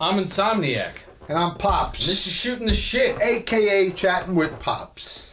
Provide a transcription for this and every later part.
I'm Insomniac. And I'm Pops. And this is Shooting the Shit. a.k.a. Chatting with Pops.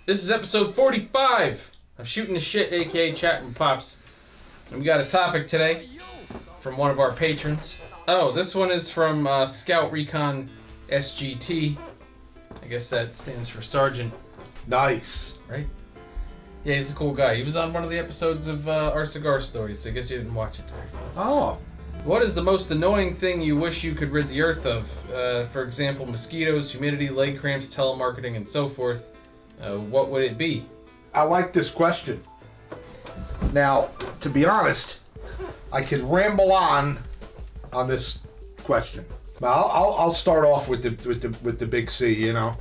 This is episode 45 of Shooting the Shit, a.k.a. Chatting with Pops. And we got a topic today from one of our patrons. Oh, this one is from Scout Recon SGT. I guess that stands for Sergeant. Nice. Right? Yeah, he's a cool guy. He was on one of the episodes of our cigar stories, so I guess you didn't watch it. Oh. What is the most annoying thing you wish you could rid the earth of? For example, mosquitoes, humidity, leg cramps, telemarketing, and so forth. What would it be? I like this question. Now, to be honest, I could ramble on this question. Well, I'll start off with the big C. You know,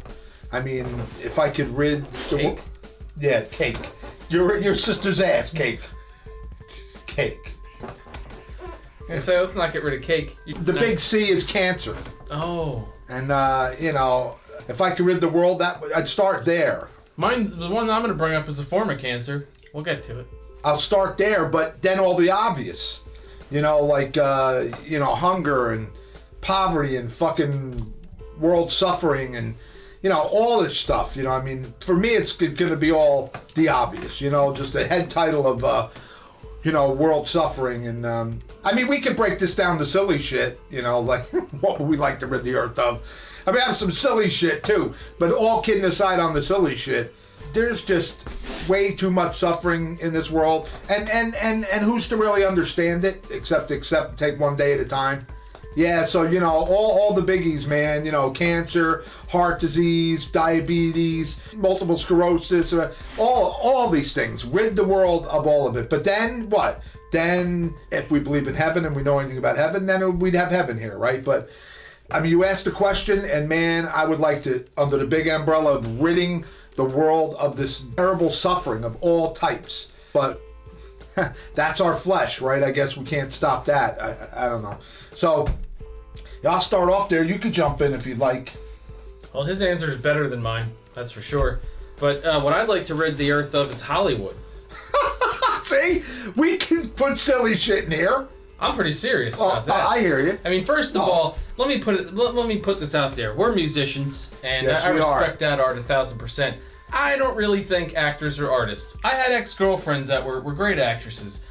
I mean, if I could rid Cake? Yeah, cake. Your sister's ass cake. Cake. So let's not get rid of cake. The big C is cancer. Oh. And you know, if I could rid the world, I'd start there. Mine, the one I'm going to bring up is a form of cancer. We'll get to it. I'll start there, but then all the obvious. You know, like, you know, hunger and poverty and fucking world suffering and, you know, all this stuff. You know, I mean, for me, it's going to be all the obvious. You know, just a head title of, you know, world suffering. And, I mean, we could break this down to silly shit. You know, like, what would we like to rid the earth of? I mean, I have some silly shit, too. But all kidding aside on the silly shit, there's just way too much suffering in this world. And who's to really understand it, except take one day at a time? Yeah, so, you know, all the biggies, man. You know, cancer, heart disease, diabetes, multiple sclerosis, all these things. Rid the world of all of it. But then what? Then, if we believe in heaven and we know anything about heaven, then we'd have heaven here, right? But I mean, you asked the question, and man, I would like to, under the big umbrella of ridding the world of this terrible suffering of all types. But that's our flesh, right? I guess we can't stop that. I don't know. So, yeah, I'll start off there. You could jump in if you'd like. Well, his answer is better than mine, that's for sure. But what I'd like to rid the earth of is Hollywood. See? We can put silly shit in here. I'm pretty serious about that. I hear you. I mean, first of all, let me put this out there. We're musicians, and yes, I respect that art 1,000%. I don't really think actors are artists. I had ex-girlfriends that were great actresses.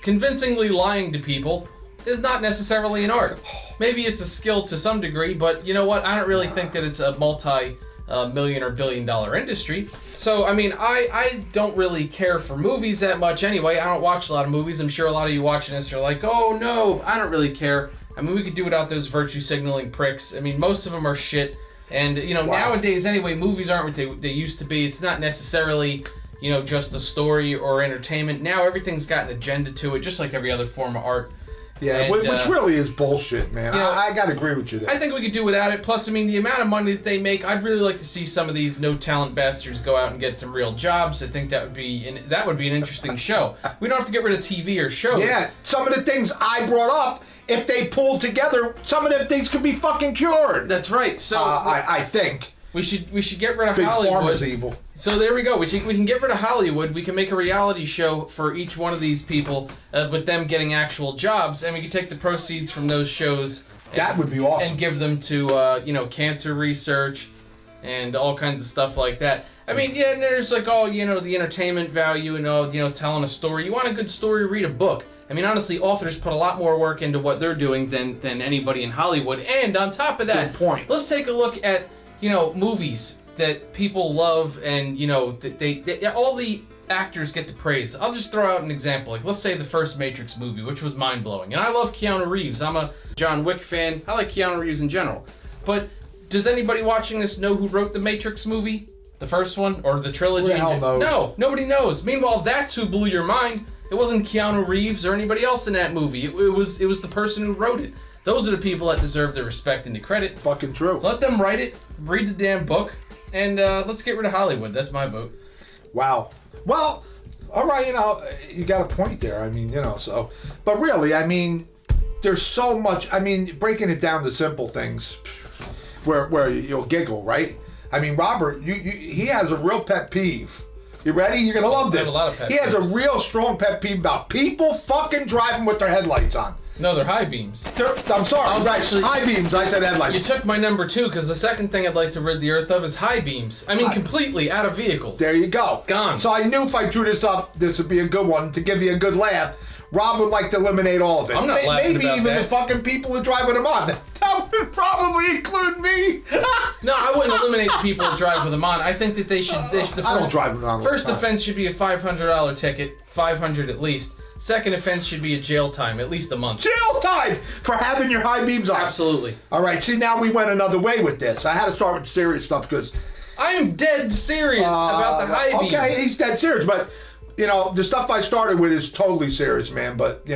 Convincingly lying to people is not necessarily an art. Maybe it's a skill to some degree, but you know what? I don't really think that it's a multi-million or billion-dollar industry. So, I mean, I don't really care for movies that much anyway. I don't watch a lot of movies. I'm sure a lot of you watching this are like, oh no, I don't really care. I mean, we could do without those virtue signaling pricks. I mean, most of them are shit. And, you know, nowadays anyway, movies aren't what they used to be. It's not necessarily, you know, just a story or entertainment. Now everything's got an agenda to it, just like every other form of art. Yeah, and, which really is bullshit, man. You know, I gotta agree with you there. I think we could do without it. Plus, I mean, the amount of money that they make, I'd really like to see some of these no-talent bastards go out and get some real jobs. I think that would be an interesting show. We don't have to get rid of TV or shows. Yeah, some of the things I brought up, if they pulled together, some of them things could be fucking cured. That's right. So I think we should get rid of Big Hollywood. Pharma's evil. So there we go. We can get rid of Hollywood. We can make a reality show for each one of these people, with them getting actual jobs, and we can take the proceeds from those shows. That would be awesome. And give them to you know, cancer research and all kinds of stuff like that. I mean, yeah, and there's like all, you know, the entertainment value and all, you know, telling a story. You want a good story, read a book. I mean, honestly, authors put a lot more work into what they're doing than anybody in Hollywood. And on top of that, good point. Let's take a look at, you know, movies that people love, and you know that they all the actors get the praise. I'll just throw out an example. Like, let's say the first Matrix movie, which was mind-blowing. And I love Keanu Reeves. I'm a John Wick fan. I like Keanu Reeves in general. But does anybody watching this know who wrote the Matrix movie? The first one? Or the trilogy? Who the hell knows? No, nobody knows. Meanwhile, that's who blew your mind. It wasn't Keanu Reeves or anybody else in that movie. It was the person who wrote it. Those are the people that deserve the respect and the credit. Fucking true. So let them write it, read the damn book, and let's get rid of Hollywood. That's my vote. Wow. Well, all right, you got a point there. I mean, so. But really, I mean, there's so much. I mean, breaking it down to simple things where you'll giggle, right? I mean, Robert, he has a real pet peeve. You ready? You're going to love this. I have a lot of pet He has a peeves. real strong pet peeve about people fucking driving with their headlights on. No, they're high beams. I'm sorry. I was Right. actually- High beams. I said headlights. You took my number 2, because the second thing I'd like to rid the earth of is high beams. I mean, completely out of vehicles. There you go. Gone. So I knew if I drew this up, this would be a good one to give you a good laugh. Rob would like to eliminate all of it. I'm not laughing Maybe about even that. the fucking people that drive with them on. That would probably include me. No, I wouldn't eliminate the people that drive with them on. I think that they should. The I don't drive with them on. First offense should be a $500 ticket, $500 at least. Second offense should be a jail time, at least a month. Jail time for having your high beams on. Absolutely. All right. See, now we went another way with this. I had to start with the serious stuff because. I am dead serious about the high beams. Okay, he's dead serious, but the stuff I started with is totally serious, man. But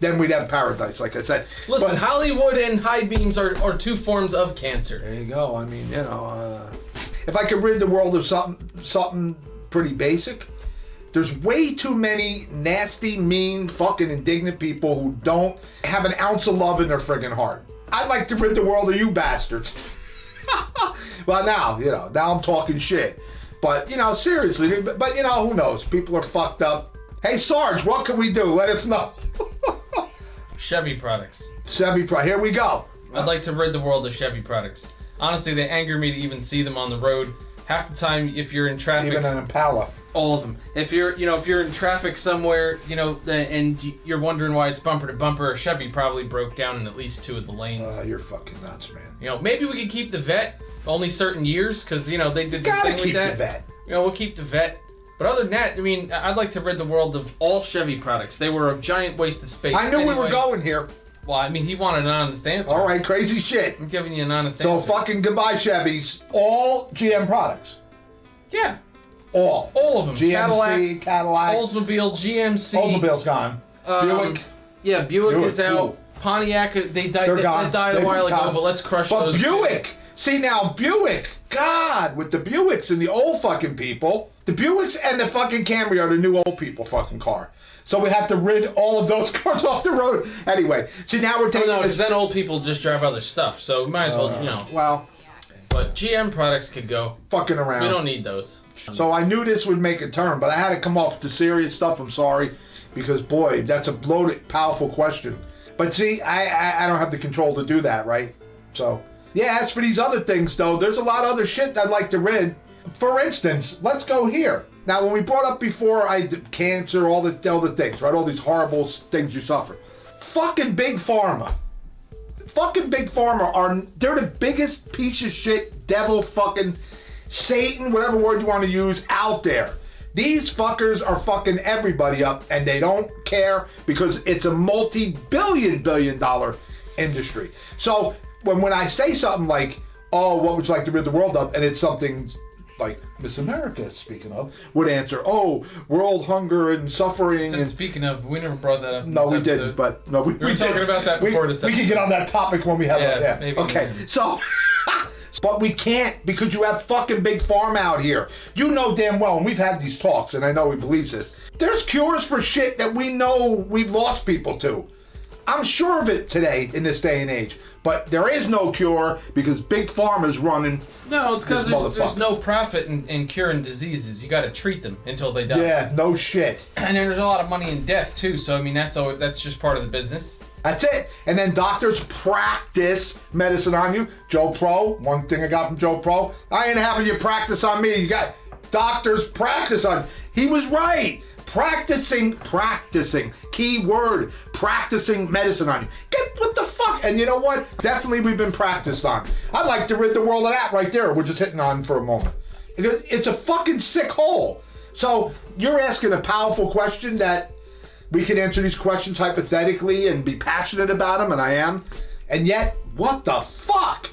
then we'd have paradise, like I said. Listen, But- Hollywood and high beams are two forms of cancer. There you go. I mean, if I could rid the world of something pretty basic, there's way too many nasty, mean, fucking indignant people who don't have an ounce of love in their friggin' heart. I'd like to rid the world of you bastards. Well, now I'm talking shit. But, seriously, but who knows? People are fucked up. Hey, Sarge, what can we do? Let us know. Chevy products. Here we go. I'd like to rid the world of Chevy products. Honestly, they anger me to even see them on the road. Half the time, if you're in traffic, Even an Impala. all of them. If you're in traffic somewhere, and you're wondering why it's bumper to bumper, a Chevy probably broke down in at least 2 of the lanes. You're fucking nuts, man. Maybe we could keep the vet only certain years because they did the Gotta thing keep with that. the vet. We'll keep the vet. But other than that, I mean, I'd like to rid the world of all Chevy products. They were a giant waste of space. I knew we anyway. were going here. Well, I mean, he wanted an honest answer. All right, crazy shit. I'm giving you an honest So answer. fucking goodbye, Chevys. All GM products. Yeah. All All of them. GMC, Cadillac. Oldsmobile, GMC. Oldsmobile's gone. Buick. Yeah, Buick is Buick, out. cool. Pontiac, they died. They're They gone. died a They've while ago. gone. But let's crush But those. Buick. See now, Buick. God, with the Buicks and the old fucking people. The Buicks and the fucking Camry are the new old people fucking car. So we have to rid all of those cars off the road. Anyway, see now we're taking No, this. because then old people just drive other stuff. So we might as well, Well, But GM products could go. fucking around. We don't need those. So I knew this would make a turn, but I had to come off the serious stuff. I'm sorry, because boy, that's a loaded, powerful question. But see, I don't have the control to do that, right? So yeah. As for these other things, though, there's a lot of other shit I'd like to rid. For instance, let's go here. Now, when we brought up before, cancer, all the things, right? All these horrible things you suffer. Fucking Big Pharma. Fucking Big Pharma they're the biggest piece of shit, devil, fucking Satan, whatever word you want to use, out there. These fuckers are fucking everybody up, and they don't care because it's a multi-billion dollar industry. So when I say something like, oh, what would you like to rid the world of? And it's something like Miss America, speaking of, would answer, oh, world hunger and suffering. Since And speaking of, we never brought that up. no, we episode. didn't. But no, we were talking did. about that before this We can get on that topic when we have Yeah, maybe. Okay, so. But we can't because you have fucking Big Pharma out here. You know damn well, and we've had these talks, and I know he believes this. There's cures for shit that we know we've lost people to. I'm sure of it today in this day and age. But there is no cure because Big Pharma's running. No, it's because This there's motherfucker. no profit in curing diseases. You got to treat them until they die. Yeah, no shit. And then there's a lot of money in death too. So I mean, that's just part of the business. That's it. And then doctors practice medicine on you. Joe Pro, one thing I got from Joe Pro, I ain't having you practice on me. You got doctors practice on. He was right. Practicing, key word, practicing medicine on you. What the fuck? And you know what? Definitely we've been practiced on. I'd like to rid the world of that right there. We're just hitting on for a moment. It's a fucking sick hole. So you're asking a powerful question that we can answer these questions hypothetically and be passionate about them, and I am. And yet, what the fuck?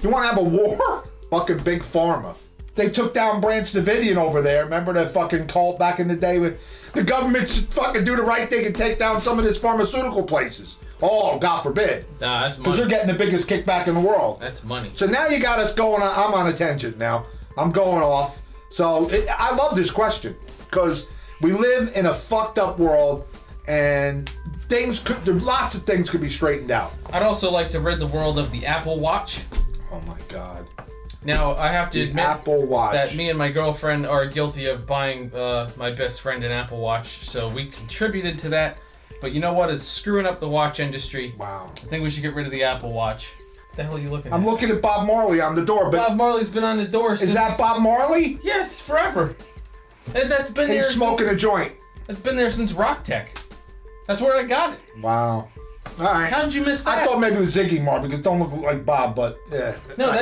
You want to have a war? Fucking Big Pharma. They took down Branch Davidian over there. Remember that fucking cult back in the day with the government should fucking do the right thing and take down some of these pharmaceutical places. Oh, God forbid. Nah, that's Because they're money. getting the biggest kickback in the world. That's money. So now you got us going on. I'm on a tangent now. I'm going off. So I love this question because we live in a fucked up world and lots of things could be straightened out. I'd also like to rid the world of the Apple Watch. Oh my God. Now, I have to admit Apple Watch. that me and my girlfriend are guilty of buying my best friend an Apple Watch, so we contributed to that. But you know what? It's screwing up the watch industry. Wow. I think we should get rid of the Apple Watch. What the hell are you looking at? I'm looking at Bob Marley on the door, but Bob Marley's been on the door since... is that Bob Marley? Yes, forever. That's been there. He's smoking a joint. It's been there since Rock Tech. That's where I got it. Wow. All right. How did you miss that? I thought maybe it was Ziggy Marley because it don't look like Bob, but yeah. No,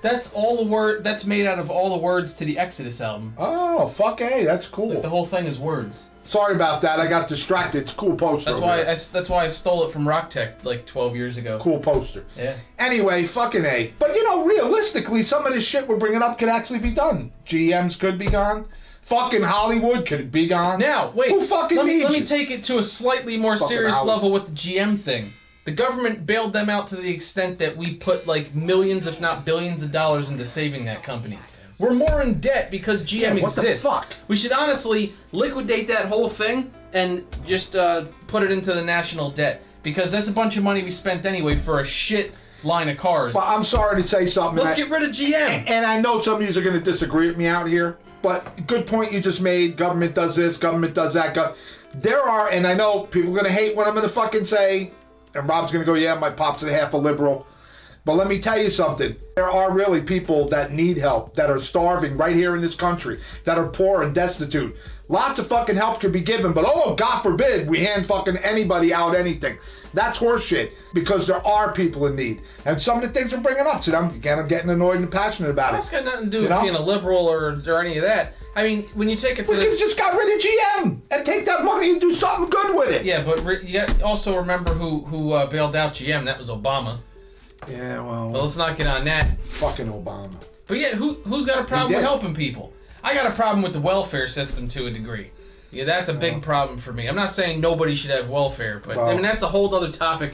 that's all the word. That's made out of all the words to the Exodus album. Oh, fuck A, that's cool. Like the whole thing is words. Sorry about that. I got distracted. It's a cool poster. That's why I stole it from Rock Tech like 12 years ago. Cool poster. Yeah. Anyway, fucking A. But you know, realistically, some of this shit we're bringing up could actually be done. GMs could be gone. Fucking Hollywood could be gone. Now, wait. Who fucking needs Let me you? take it to a slightly more Fucking serious Hollywood. level with the GM thing. The government bailed them out to the extent that we put like millions, if not billions of dollars into saving that company. We're more in debt because GM what the exists. fuck? We should honestly liquidate that whole thing and just put it into the national debt because that's a bunch of money we spent anyway for a shit line of cars. But I'm sorry to say something. Let's get rid of GM. And I know some of you are going to disagree with me out here, but good point you just made. Government does this, government does that. There are, and I know people are going to hate what I'm going to fucking say, and Rob's going to go, yeah, my pop's a half a liberal. But let me tell you something. There are really people that need help, that are starving right here in this country, that are poor and destitute. Lots of fucking help could be given, but oh, God forbid we hand fucking anybody out anything. That's horseshit, because there are people in need. And some of the things we're bringing up, so I'm getting annoyed and passionate about That's it. got nothing to do You with know? being a liberal or any of that. I mean, when you take it to We the... could just got rid of GM and take that money and do something good with it. Yeah, but you also remember who bailed out GM. That was Obama. Yeah, But well, let's not get on that. fucking Obama. But yeah, who's got a problem He with did. helping people? I got a problem with the welfare system to a degree. Yeah, that's a big problem for me. I'm not saying nobody should have welfare, but I Well- mean that's a whole other topic.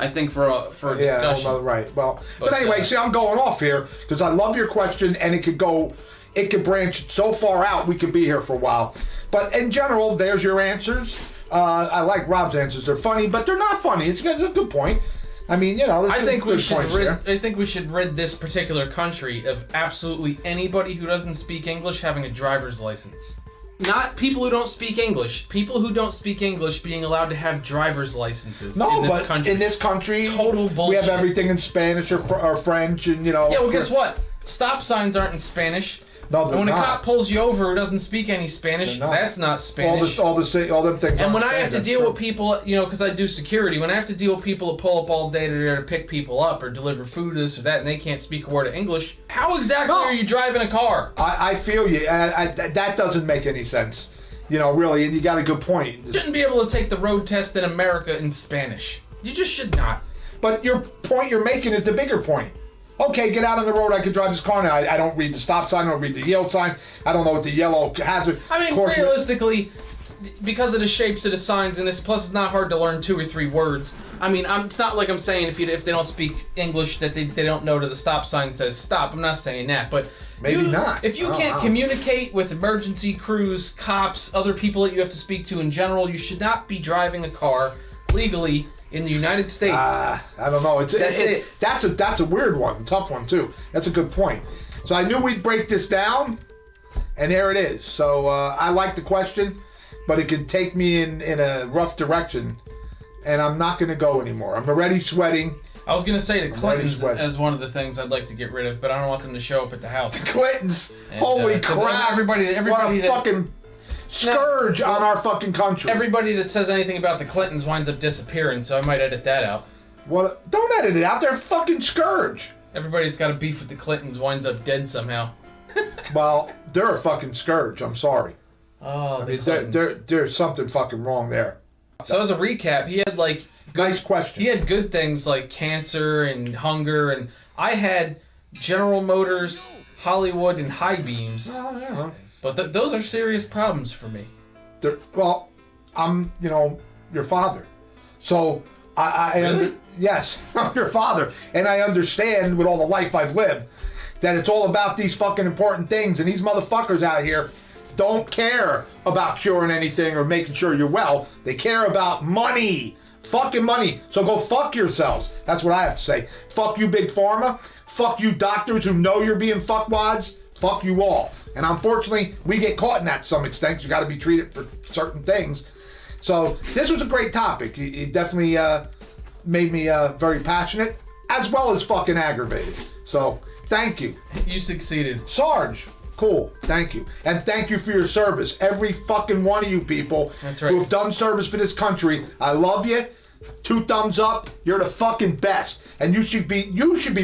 I think for a Yeah, discussion. well, right. Well, but But, anyway, see, I'm going off here because I love your question, and it could branch so far out. We could be here for a while. But in general, there's your answers. I like Rob's answers. They're funny, but they're not funny. It's a good point. I mean, you know, there's I some think we good should points rid. there. I think we should rid this particular country of absolutely anybody who doesn't speak English having a driver's license. Not people who don't speak English. People who don't speak English being allowed to have driver's licenses No, in this but country. in this country, Total we have bullshit. everything in Spanish or French, and you know. Yeah, well, guess what? Stop signs aren't in Spanish. No, And they're when a not. cop pulls you over who doesn't speak any Spanish, They're not. that's not Spanish. all them things. And when aren't I have to Spanish, deal that's with people, you know, because I do security, when I have to deal with people that pull up all day to pick people up or deliver food, this or that, and they can't speak a word of English, how exactly No. are you driving a car? I feel you. That doesn't make any sense. You know, really, and you got a good point. You shouldn't be able to take the road test in America in Spanish. You just should not. But your point you're making is the bigger point. Okay, get out on the road. I can drive this car now. I don't read the stop sign. I don't read the yield sign. I don't know what the yellow hazard. I mean, course- realistically, because of the shapes of the signs and this, plus it's not hard to learn 2 or 3 words. I mean, it's not like I'm saying if they don't speak English that they don't know that the stop sign says stop. I'm not saying that, but Maybe not. If you I don't can't know. communicate with emergency crews, cops, other people that you have to speak to in general, you should not be driving a car legally in the United States. I don't know. That's a weird one, tough one too. That's a good point. So I knew we'd break this down, and there it is. So I like the question, but it could take me in a rough direction, and I'm not going to go anymore. I'm already sweating. I was gonna say the Clintons sweating. as one of the things I'd like to get rid of, but I don't want them to show up at the house. Clintons, And, holy 'cause crap! everybody what a that- fucking scourge on our fucking country. Everybody that says anything about the Clintons winds up disappearing, so I might edit that out. What? Don't edit it out. They're a fucking scourge. Everybody that's got a beef with the Clintons winds up dead somehow. Well, they're a fucking scourge. I'm sorry. Oh, I the mean, Clintons. there's something fucking wrong there. So as a recap, he had like Nice question. he had good things like cancer and hunger, and I had General Motors, Hollywood, and high beams. Oh, yeah. But those are serious problems for me. Well, I'm, your father. So Really? Yes, I'm your father, and I understand with all the life I've lived that it's all about these fucking important things, and these motherfuckers out here don't care about curing anything or making sure you're well. They care about money. Fucking money. So go fuck yourselves. That's what I have to say. Fuck you, Big Pharma. Fuck you, doctors who know you're being fuckwads. Fuck you all. And unfortunately, we get caught in that to some extent. You got to be treated for certain things. So this was a great topic. It definitely made me very passionate, as well as fucking aggravated. So thank you. You succeeded. Sarge. Cool. Thank you. And thank you for your service. Every fucking one of you people That's right. who have done service for this country. I love you. 2 thumbs up. You're the fucking best. And you should be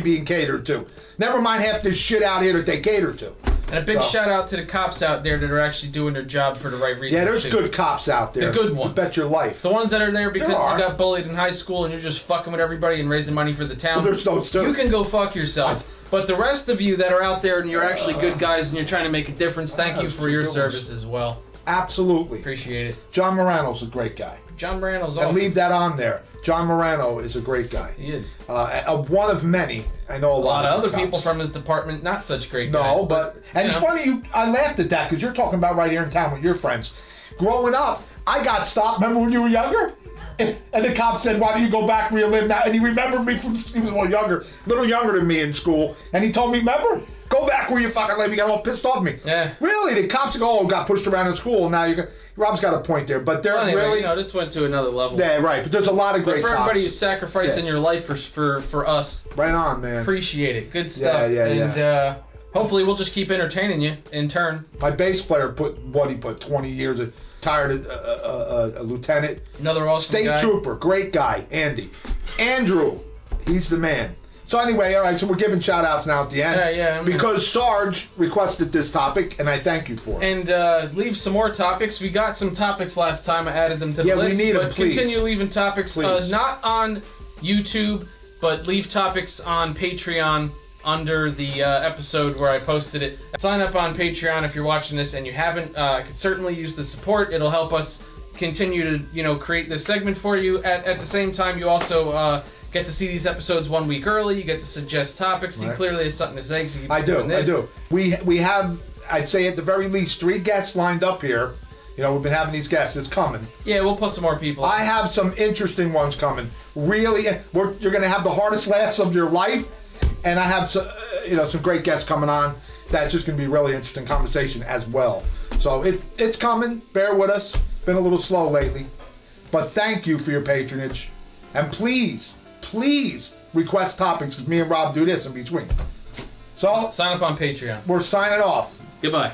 being catered to. Never mind half this shit out here that they cater to. And a big shout out to the cops out there that are actually doing their job for the right reasons. Yeah, there's too. good cops out there. The good ones. You bet your life. The ones that are there because There are. you got bullied in high school and you're just fucking with everybody and raising money for the town. Well, there's no You can go fuck yourself. But the rest of you that are out there and you're actually good guys and you're trying to make a difference, thank you for your service as well. Absolutely. Appreciate it. John Morano's a great guy. John Morano's And awesome. leave that on there. John Morano is a great guy. He is. One of many. I know a lot of other cops. people from his department, not such great guys. No, but and it's funny I laughed at that because you're talking about right here in town with your friends. Growing up, I got stopped. Remember when you were younger? And the cop said, "Why don't you go back where you live now?" And he remembered me from he was a little younger than me in school. And he told me, "Remember, go back where you fucking live." He got all pissed off at me. Yeah. Really? The cops go, got pushed around in school. And now you got Rob's got a point there, but they're Anyway, really this went to another level. yeah, right. But there's a lot of But great for everybody who's cops. sacrificing your life for us, Right on, man. appreciate it. Good stuff. Yeah, and hopefully we'll just keep entertaining you in turn. My bass player put 20 years of tired a lieutenant. Another awesome State guy. trooper, great guy, Andy. Andrew, he's the man. So anyway, all right, so we're giving shout outs now at the end. Yeah. Because Sarge requested this topic, and I thank you for it. And leave some more topics. We got some topics last time. I added them to the Yeah, we list. need 'em, but please. continue leaving topics. Please. Not on YouTube, but leave topics on Patreon under the episode where I posted it. Sign up on Patreon if you're watching this and you haven't. Could certainly use the support. It'll help us continue to create this segment for you. At the same time, you also get to see these episodes 1 week early. You get to suggest topics. He Right. clearly has something to say. So I do. We have, I'd say at the very least, 3 guests lined up here. You know, we've been having these guests. It's coming. Yeah, we'll put some more people. I have some interesting ones coming. Really, you're going to have the hardest laughs of your life. And I have some great guests coming on. That's just going to be a really interesting conversation as well. So it's coming. Bear with us. Been a little slow lately. But thank you for your patronage. And please request topics because me and Rob do this in between. So Sign up on Patreon. we're signing off. Goodbye.